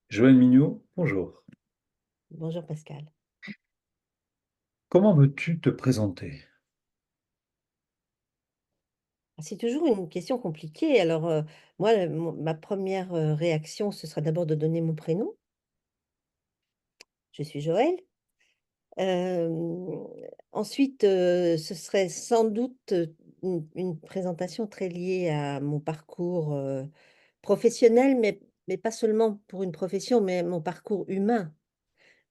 Joël Mignot, bonjour. Bonjour Pascal. Comment veux-tu te présenter? C'est toujours une question compliquée. Alors, moi, ma première réaction, ce sera d'abord de donner mon prénom. Je suis Joël. Euh, Ensuite, ce serait sans doute une présentation très liée à mon parcours professionnel, mais pas seulement pour une profession, mais mon parcours humain,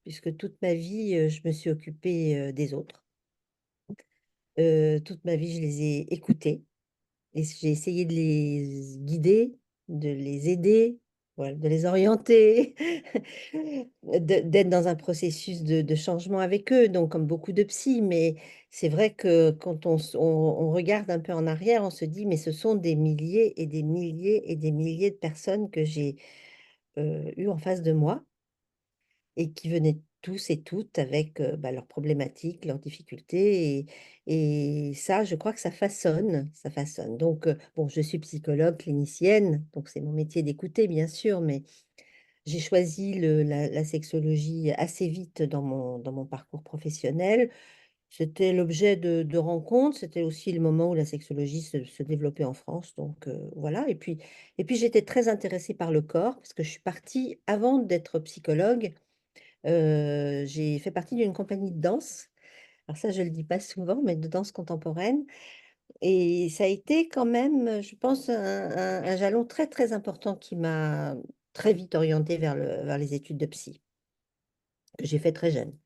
puisque toute ma vie, je me suis occupée des autres. Toute ma vie, je les ai écoutés. Et j'ai essayé de les guider, de les aider, voilà, de les orienter, d'être dans un processus de changement avec eux, donc comme beaucoup de psy. Mais c'est vrai que quand on regarde un peu en arrière, on se dit, mais ce sont des milliers et des milliers et des milliers de personnes que j'ai eues en face de moi et qui venaient tous et toutes avec bah, leurs problématiques, leurs difficultés. Et ça, je crois que ça façonne, ça façonne. Donc, bon, je suis psychologue clinicienne, donc c'est mon métier d'écouter, bien sûr, mais j'ai choisi la sexologie assez vite dans mon parcours professionnel. C'était l'objet de rencontres, c'était aussi le moment où la sexologie se développait en France. Donc voilà, et puis j'étais très intéressée par le corps, parce que je suis partie avant d'être psychologue. J'ai fait partie d'une compagnie de danse. Alors ça, je le dis pas souvent, mais de danse contemporaine. Et ça a été quand même, je pense, un jalon très, très important qui m'a très vite orientée vers les études de psy, que j'ai fait très jeune.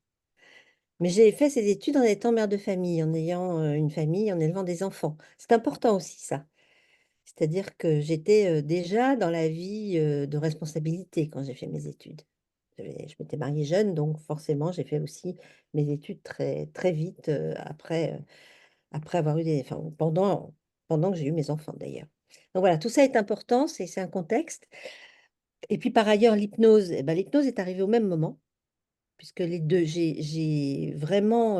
Mais j'ai fait ces études en étant mère de famille, en ayant une famille, en élevant des enfants. C'est important aussi, ça. C'est-à-dire que j'étais déjà dans la vie de responsabilité quand j'ai fait mes études. Je m'étais mariée jeune, donc forcément, j'ai fait aussi mes études très, très vite après avoir eu des... Enfin, pendant que j'ai eu mes enfants, d'ailleurs. Donc voilà, tout ça est important, c'est un contexte. Et puis par ailleurs, l'hypnose, eh ben, l'hypnose est arrivée au même moment, puisque les deux, j'ai vraiment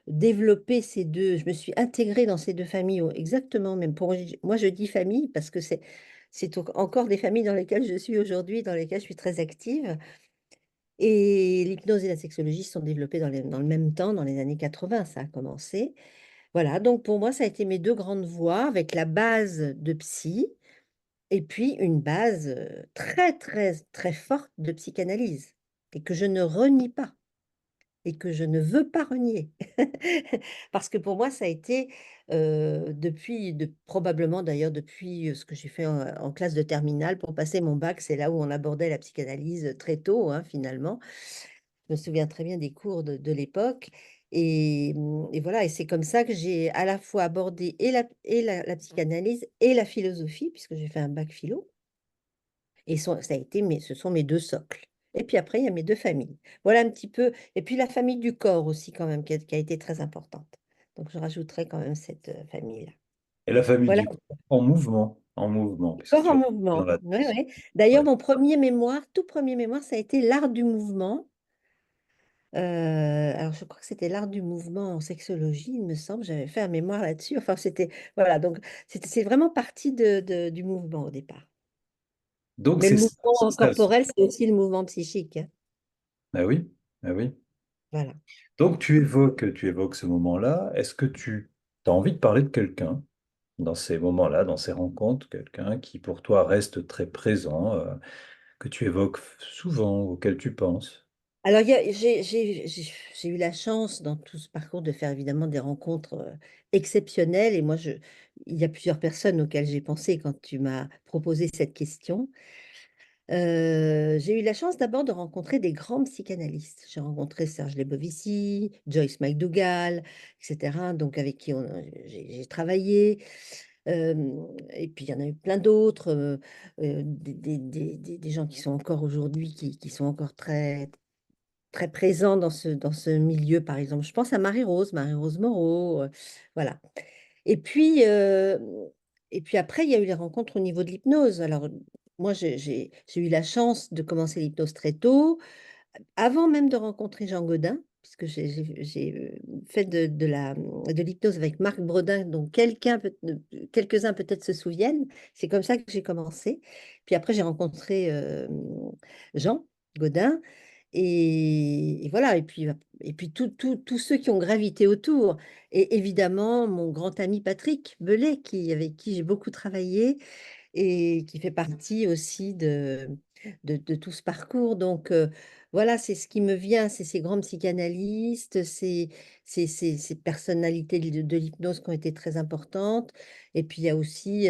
développé ces deux, je me suis intégrée dans ces deux familles, exactement, même pour, moi je dis famille, parce que encore des familles dans lesquelles je suis aujourd'hui, dans lesquelles je suis très active. Et l'hypnose et la sexologie se sont développées dans le même temps, dans les années 80, ça a commencé. Voilà, donc pour moi, ça a été mes deux grandes voies, avec la base de psy, et puis une base très, très, très forte de psychanalyse, et que je ne renie pas, et que je ne veux pas renier. Parce que pour moi, ça a été, probablement d'ailleurs depuis ce que j'ai fait en classe de terminale pour passer mon bac, c'est là où on abordait la psychanalyse très tôt, hein, finalement. Je me souviens très bien des cours de l'époque. Et voilà, et c'est comme ça que j'ai à la fois abordé la psychanalyse et la philosophie, puisque j'ai fait un bac philo. Et ça a été ce sont mes deux socles. Et puis après, il y a mes deux familles. Voilà un petit peu. Et puis la famille du corps aussi, quand même, qui a été très importante. Donc je rajouterai quand même cette famille-là. Et la famille Voilà, du corps en mouvement, le puisque corps tu en es dans mouvement. la Ouais, danse. ouais. D'ailleurs, Ouais. mon premier mémoire, tout premier mémoire, ça a été l'art du mouvement. Alors, je crois que c'était l'art du mouvement en sexologie, il me semble. J'avais fait un mémoire là-dessus. Enfin, c'était. Voilà, donc c'est vraiment parti du mouvement au départ. Donc Mais le c'est ça, mouvement ça. corporel, c'est aussi le mouvement psychique, hein. Ah oui, ah oui. Voilà. Donc tu évoques ce moment-là. Est-ce que tu as envie de parler de quelqu'un dans ces moments-là, dans ces rencontres, quelqu'un qui pour toi reste très présent, que tu évoques souvent, auquel tu penses? Alors, j'ai eu la chance dans tout ce parcours de faire évidemment des rencontres exceptionnelles. Et moi, il y a plusieurs personnes auxquelles j'ai pensé quand tu m'as proposé cette question. J'ai eu la chance d'abord de rencontrer des grands psychanalystes. J'ai rencontré Serge Lebovici, Joyce McDougall, etc., donc avec qui j'ai travaillé. Et puis, il y en a eu plein d'autres, des gens qui sont encore aujourd'hui, qui sont encore très, très présents dans ce milieu, par exemple. Je pense à Marie-Rose Moreau, voilà. Et puis, euh, et puis après, il y a eu les rencontres au niveau de l'hypnose. Alors, moi, j'ai eu la chance de commencer l'hypnose très tôt, avant même de rencontrer Jean Godin. puisque j'ai fait de l'hypnose avec Marc Brodin, dont quelques-uns peut-être se souviennent. C'est comme ça que j'ai commencé. Puis après, j'ai rencontré Jean Godin. Et voilà, et puis tous ceux qui ont gravité autour. Et évidemment, mon grand ami Patrick Belay, avec qui j'ai beaucoup travaillé et qui fait partie aussi de tout ce parcours. Donc, voilà, c'est ce qui me vient, c'est ces grands psychanalystes, ces personnalités de l'hypnose qui ont été très importantes. Et puis, il y a aussi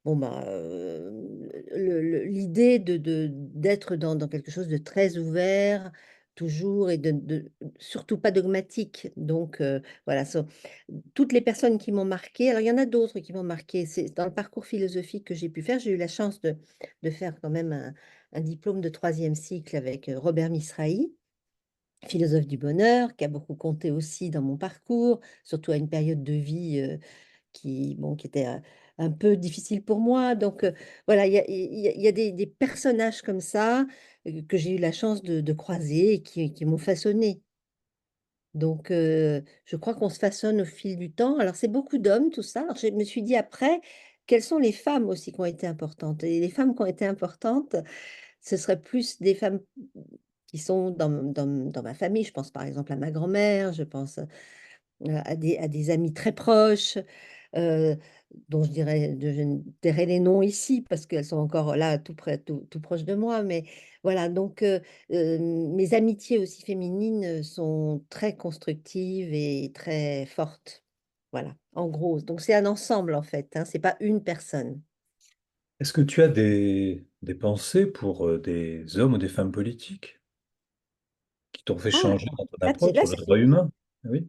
bon, bah, l'idée d'être dans quelque chose de très ouvert, toujours, et surtout pas dogmatique. Donc, voilà, toutes les personnes qui m'ont marqué, alors il y en a d'autres qui m'ont marqué, c'est dans le parcours philosophique que j'ai pu faire, j'ai eu la chance de faire quand même un diplôme de troisième cycle avec Robert Misrahi, philosophe du bonheur, qui a beaucoup compté aussi dans mon parcours, surtout à une période de vie bon, qui était un peu difficile pour moi. Donc voilà, il y a des personnages comme ça que j'ai eu la chance de croiser et qui m'ont façonné. Donc, je crois qu'on se façonne au fil du temps. Alors, c'est beaucoup d'hommes, tout ça. Alors, je me suis dit après, quelles sont les femmes aussi qui ont été importantes? Et les femmes qui ont été importantes, ce serait plus des femmes qui sont dans ma famille. Je pense par exemple à ma grand-mère, je pense à des amis très proches, euh, dont je ne dirai les noms ici parce qu'elles sont encore là, tout près, tout proche de moi. Mais voilà, donc mes amitiés aussi féminines sont très constructives et très fortes. Voilà, en gros. Donc c'est un ensemble en fait, hein, c'est pas une personne. Est-ce que tu as des pensées pour des hommes ou des femmes politiques qui t'ont fait Ah, changer dans ton là, approche là, sur le droit humain? Oui.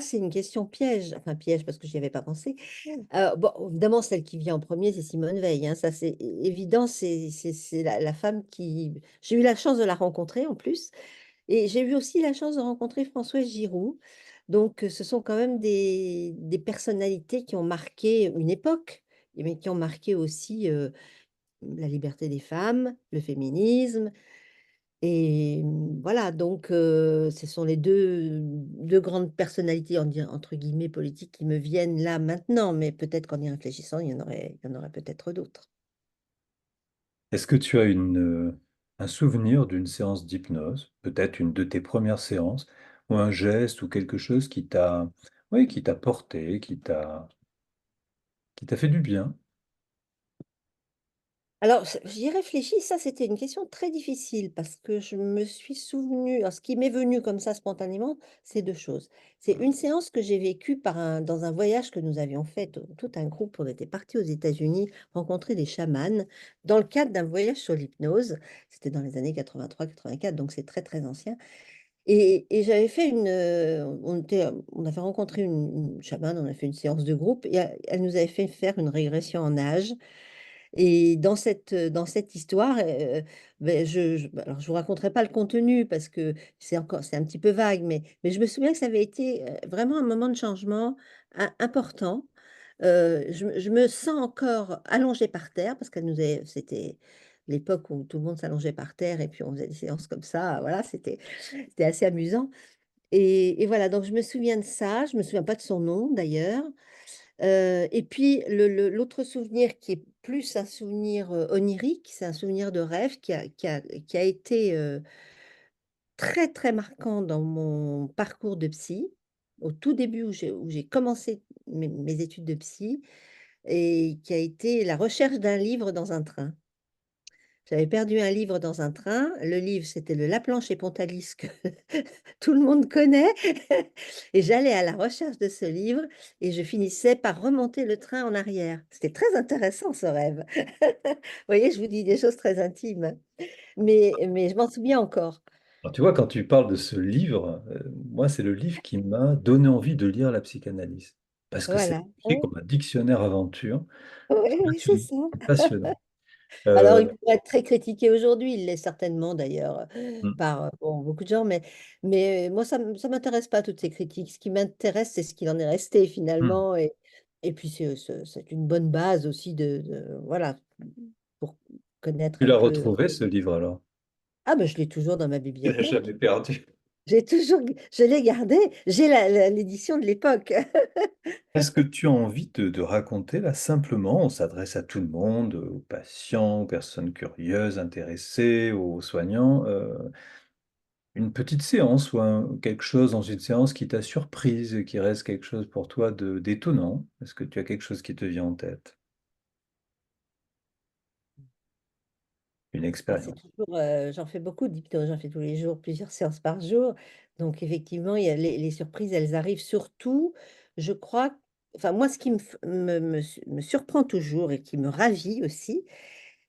c'est une question piège, enfin piège parce que je n'y avais pas pensé. Bon, évidemment, celle qui vient en premier, c'est Simone Veil, hein, ça c'est évident, c'est la femme qui... J'ai eu la chance de la rencontrer en plus, et j'ai eu aussi la chance de rencontrer Françoise Giroud. Donc, ce sont quand même des personnalités qui ont marqué une époque, mais qui ont marqué aussi la liberté des femmes, le féminisme, et voilà, donc ce sont les deux grandes personnalités, entre guillemets, politiques qui me viennent là maintenant, mais peut-être qu'en y réfléchissant, il y en aurait peut-être d'autres. Est-ce que tu as un souvenir d'une séance d'hypnose, peut-être une de tes premières séances, ou un geste ou quelque chose oui, qui t'a porté, qui t'a fait du bien? Alors, j'y ai réfléchi, ça c'était une question très difficile parce que je me suis souvenue, alors ce qui m'est venu comme ça spontanément, c'est deux choses. C'est une séance que j'ai vécue dans un voyage que nous avions fait, tout un groupe, on était partis aux États-Unis rencontrer des chamans dans le cadre d'un voyage sur l'hypnose. C'était dans les années 83-84, donc c'est très très ancien. Et j'avais fait on avait rencontré une chamane, on a fait une séance de groupe et elle nous avait fait faire une régression en âge. Et dans cette histoire, ben, alors je vous raconterai pas le contenu parce que c'est un petit peu vague, mais je me souviens que ça avait été vraiment un moment de changement important. Je me sens encore allongée par terre parce c'était l'époque où tout le monde s'allongeait par terre et puis on faisait des séances comme ça. Voilà, c'était assez amusant. Et voilà, donc je me souviens de ça. Je me souviens pas de son nom d'ailleurs. Et puis l'autre souvenir qui est plus un souvenir, onirique, c'est un souvenir de rêve qui a été, très, très marquant dans mon parcours de psy, au tout début où j'ai commencé mes études de psy, et qui a été la recherche d'un livre dans un train. J'avais perdu un livre dans un train. Le livre, c'était le Laplanche et Pontalis que tout le monde connaît. Et j'allais à la recherche de ce livre et je finissais par remonter le train en arrière. C'était très intéressant ce rêve. Vous voyez, je vous dis des choses très intimes, mais je m'en souviens encore. Alors, tu vois, quand tu parles de ce livre, moi, c'est le livre qui m'a donné envie de lire la psychanalyse. Parce que c'est Voilà. écrit comme un dictionnaire aventure. Oui, C'est oui, c'est passionnant. ça. C'est passionnant. Alors, Euh, il pourrait être très critiqué aujourd'hui, il l'est certainement d'ailleurs hmm, par bon, beaucoup de gens, mais moi, ça m'intéresse pas toutes ces critiques. Ce qui m'intéresse, c'est ce qu'il en est resté hmm. finalement. Et puis, c'est une bonne base aussi voilà, pour connaître Tu un l'as peu. retrouvé, ce livre, alors? Ah, ben, je l'ai toujours dans ma Tu l'as bibliothèque. jamais perdu. je l'ai gardé, j'ai l'édition de l'époque. Est-ce que tu as envie de raconter là simplement, on s'adresse à tout le monde, aux patients, aux personnes curieuses, intéressées, aux soignants, une petite séance ou quelque chose dans une séance qui t'a surprise, qui reste quelque chose pour toi d'étonnant? Est-ce que tu as quelque chose qui te vient en tête? Une Alors, c'est expérience. toujours, j'en fais beaucoup d'hypnose, j'en fais tous les jours, plusieurs séances par jour. Donc, effectivement, il y a les surprises, elles arrivent surtout, je crois, enfin, moi, ce qui me surprend toujours et qui me ravit aussi,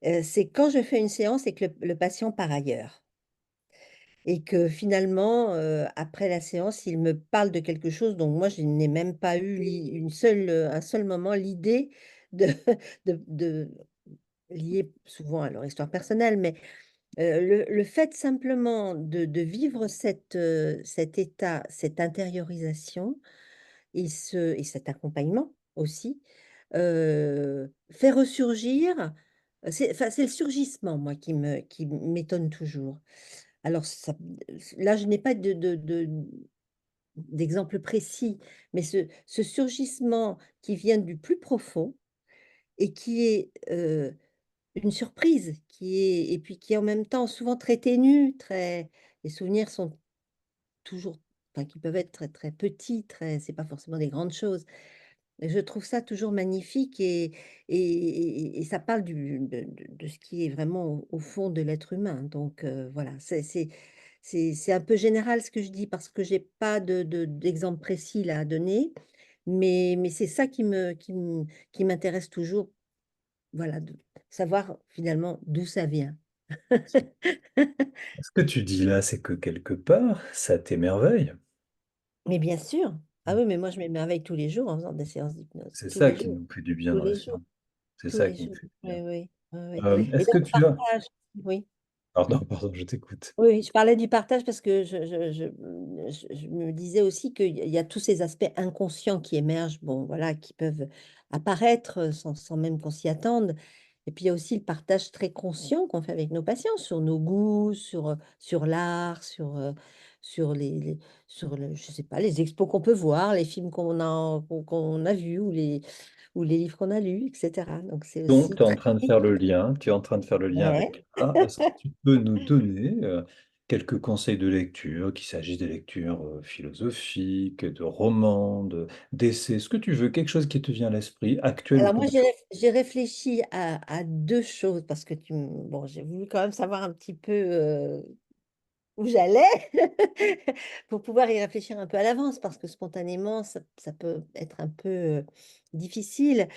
c'est quand je fais une séance et que le patient part ailleurs. Et que finalement, après la séance, il me parle de quelque chose dont moi, je n'ai même pas eu un seul moment l'idée de, de lié souvent à leur histoire personnelle, mais le fait simplement de vivre cet état, cette intériorisation et cet accompagnement aussi, fait ressurgir, c'est le surgissement, moi, qui m'étonne toujours. Alors ça là, je n'ai pas d'exemple précis, mais ce surgissement qui vient du plus profond et qui est, une surprise, qui est et puis qui est en même temps souvent très ténue, très les souvenirs sont toujours enfin, qui peuvent être très, très petits, très c'est pas forcément des grandes choses. Et je trouve ça toujours magnifique et ça parle de ce qui est vraiment au fond de l'être humain. Donc voilà, c'est un peu général ce que je dis parce que j'ai pas d'exemple précis là à donner, mais c'est ça qui m'intéresse toujours, voilà, de savoir finalement d'où ça vient. Ce que tu dis là, c'est que quelque part, ça t'émerveille. Mais bien sûr. Ah oui, mais moi je m'émerveille tous les jours en faisant des séances d'hypnose. C'est Tous ça les qui jours, nous fait du bien tous dans la les jours, science. C'est tous ça les qui nous jours. fait du bien. Oui, oui, oui, oui. Et Est-ce dans que le tu as... partage, oui. Pardon, pardon, je t'écoute. Oui, je parlais du partage parce que je me disais aussi qu'il y a tous ces aspects inconscients qui émergent, bon, voilà, qui peuvent apparaître sans même qu'on s'y attende. Et puis il y a aussi le partage très conscient qu'on fait avec nos patients sur nos goûts, sur l'art, sur sur je sais pas, les expos qu'on peut voir, les films qu'on a vus ou les livres qu'on a lus, etc. Donc c'est Donc, aussi tu es en très train de faire riche. le lien, tu es en train de faire le lien Ouais. avec ça. Est-ce que tu peux nous donner quelques conseils de lecture, qu'il s'agisse des lectures philosophiques, de romans, d'essais, ce que tu veux, quelque chose qui te vient à l'esprit, actuel ou Alors pas? moi, j'ai réfléchi à 2 choses parce que bon, j'ai voulu quand même savoir un petit peu, où j'allais pour pouvoir y réfléchir un peu à l'avance parce que spontanément, ça peut être un peu, difficile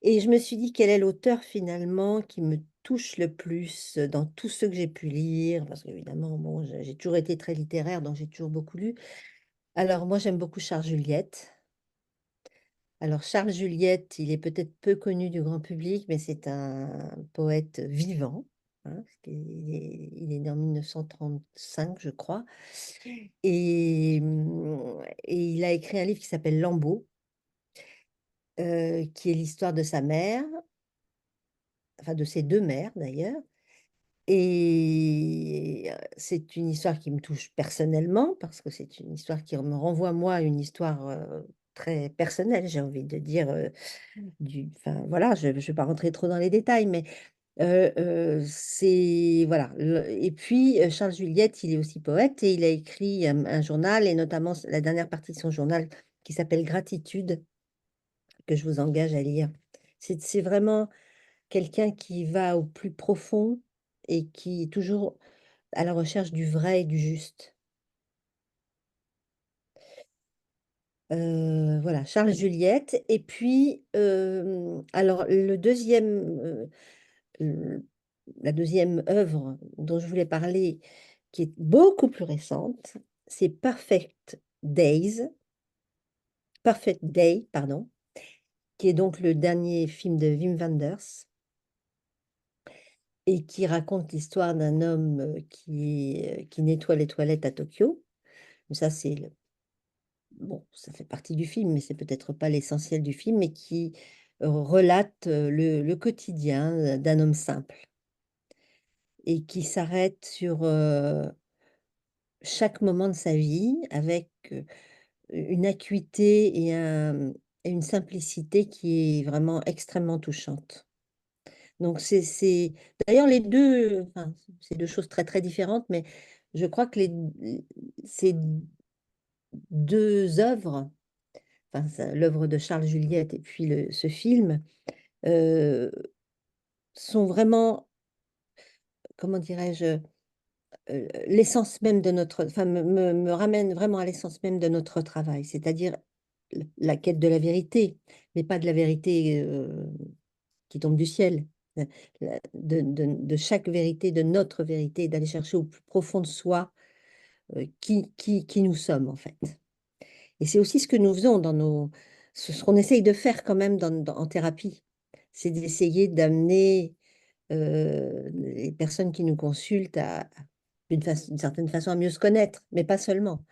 et je me suis dit: «Quel est l'auteur finalement qui me touche le plus dans tous ceux que j'ai pu lire?» parce qu'évidemment, bon, j'ai toujours été très littéraire, donc j'ai toujours beaucoup lu. Alors moi, j'aime beaucoup Charles Juliette. Alors Charles Juliette, il est peut-être peu connu du grand public, mais c'est un poète vivant, hein, parce qu'il est né en 1935, je crois, et il a écrit un livre qui s'appelle Lambeaux, qui est l'histoire de sa mère, enfin de ses 2 mères d'ailleurs, et c'est une histoire qui me touche personnellement parce que c'est une histoire qui me renvoie moi à une histoire, très personnelle, j'ai envie de dire, enfin voilà, je ne vais pas rentrer trop dans les détails, mais c'est voilà, et puis, Charles Juliette, il est aussi poète et il a écrit, un journal et notamment la dernière partie de son journal qui s'appelle Gratitude, que je vous engage à lire. C'est vraiment quelqu'un qui va au plus profond et qui est toujours à la recherche du vrai et du juste. Voilà, Charles Juliette et puis, alors le deuxième L la deuxième œuvre dont je voulais parler, qui est beaucoup plus récente, c'est Perfect Day, pardon, qui est donc le dernier film de Wim Wenders et qui raconte l'histoire d'un homme, qui nettoie les toilettes à Tokyo. Ça, c'est le bon, ça fait partie du film, mais c'est peut-être pas l'essentiel du film, mais qui, relate, le quotidien, d'un homme simple et qui s'arrête sur, chaque moment de sa vie avec une acuité et une simplicité qui est vraiment extrêmement touchante. Donc d'ailleurs les deux, enfin, c'est deux choses très très différentes, mais je crois que ces deux œuvres, enfin, l'œuvre de Charles Juliette et puis ce film, euh, sont vraiment, comment dirais-je, l'essence même de notre, enfin, me ramènent vraiment à l'essence même de notre travail, c'est-à-dire la quête de la vérité, mais pas de la vérité qui tombe du ciel, de chaque vérité, de notre vérité, d'aller chercher au plus profond de soi qui nous sommes en fait. Et c'est aussi ce que nous faisons ce qu'on essaye de faire quand même en thérapie, c'est d'essayer d'amener les personnes qui nous consultent d'une certaine façon à mieux se connaître, mais pas seulement,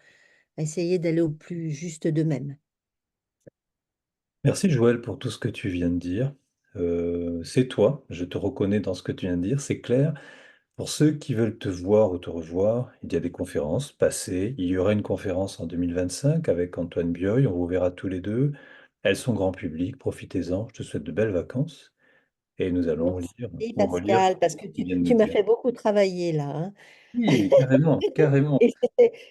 à essayer d'aller au plus juste d'eux-mêmes. Merci Joël pour tout ce que tu viens de dire. C'est toi, je te reconnais dans ce que tu viens de dire, c'est clair. Pour ceux qui veulent te voir ou te revoir, il y a des conférences passées. Il y aura une conférence en 2025 avec Antoine Bioy, on vous verra tous les deux. Elles sont grand public, profitez-en. Je te souhaite de belles vacances et nous allons lire Merci ou relire ce Pascal, parce que que tu viens de nous tu m'as dire. fait beaucoup travailler là, hein. Oui, carrément, carrément.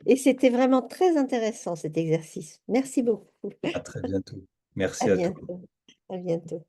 Et c'était vraiment très intéressant cet exercice. Merci beaucoup. À très bientôt. Merci À à toi. bientôt. À bientôt.